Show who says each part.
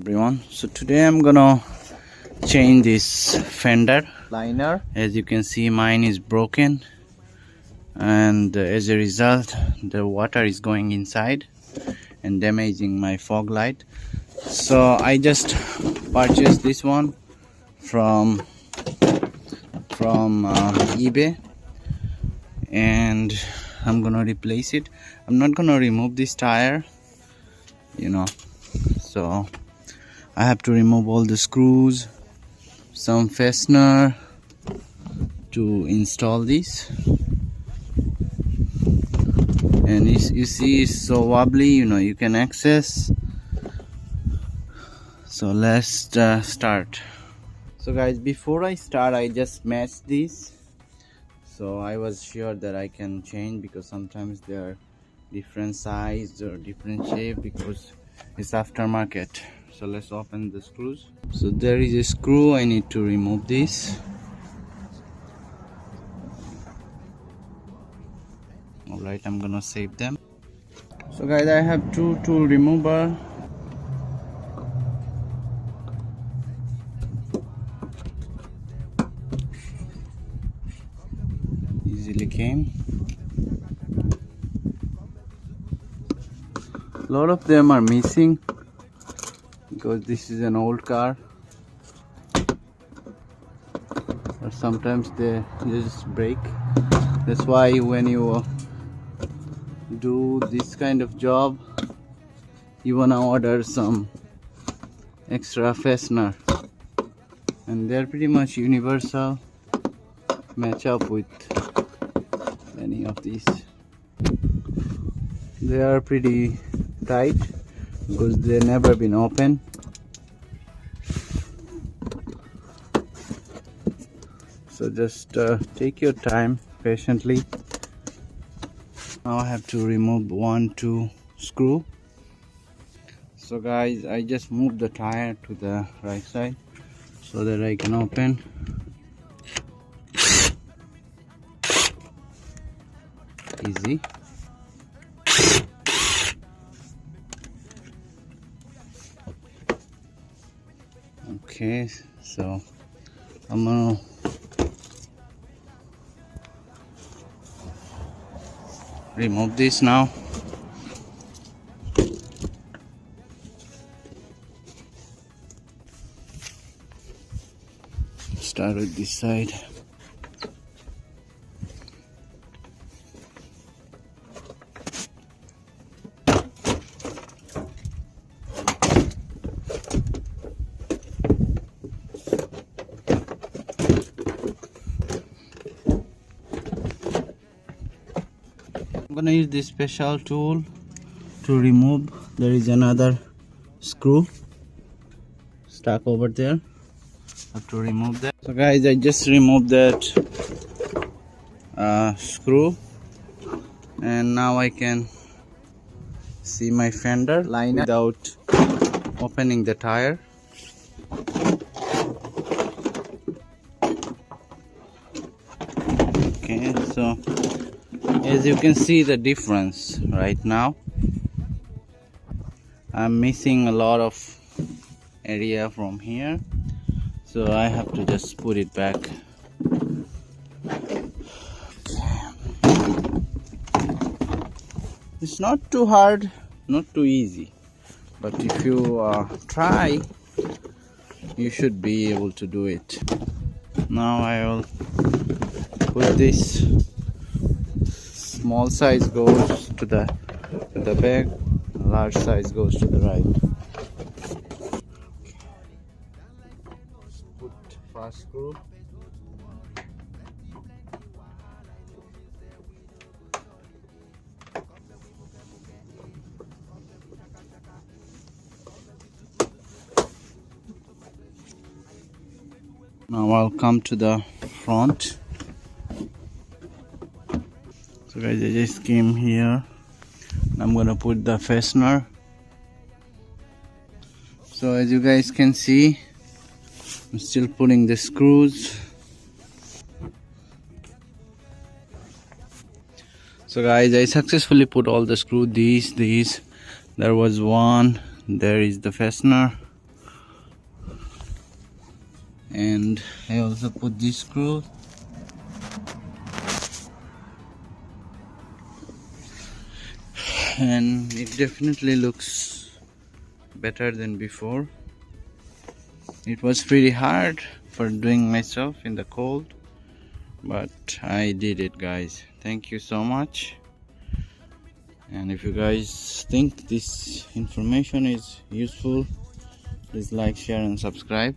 Speaker 1: Everyone, so today I'm gonna change this fender liner. As you can see, mine is broken, and as a result the water is going inside and damaging my fog light. So I just purchased this one from eBay, and I'm gonna replace it. I'm not gonna remove this tire, so I have to remove all the screws, some fastener to install this. And you see it's so wobbly, you can access. So let's start. So guys, before I start, I just matched this, so I was sure that I can change, because sometimes they are different size or different shape because it's aftermarket. So let's open the screws. So there is a screw, I need to remove this. Alright, I'm gonna save them. So guys, I have two tool remover. Easily came. A lot of them are missing because this is an old car, or sometimes they just break. That's why when you do this kind of job, you wanna order some extra fastener, and they're pretty much universal, match up with any of these. They are pretty tight because they've never been opened. So just take your time patiently. Now I have to remove 1-2 screw. So guys, I just moved the tire to the right side so that I can open. Easy. Okay, so I'm gonna remove this now. Start with this side. I'm gonna use this special tool to remove. There is another screw stuck over there. I have to remove that. So guys, I just removed that screw, and now I can see my fender liner without opening the tire. Okay, so as you can see the difference right now, I'm missing a lot of area from here, so I have to just put it back. It's not too hard, not too easy, but if you try, you should be able to do it. Now I will put this. Small size goes to the back, large size goes to the right. Put first screw. Now I'll come to the front. So guys, I just came here. I'm gonna put the fastener. So as you guys can see, I'm still putting the screws. So guys, I successfully put all the screws. These there was one. There is the fastener. And I also put this screw, and it definitely looks better than before. It was pretty hard for doing myself in the cold, but I did it, guys. Thank you so much. And if you guys think this information is useful, please like, share and subscribe.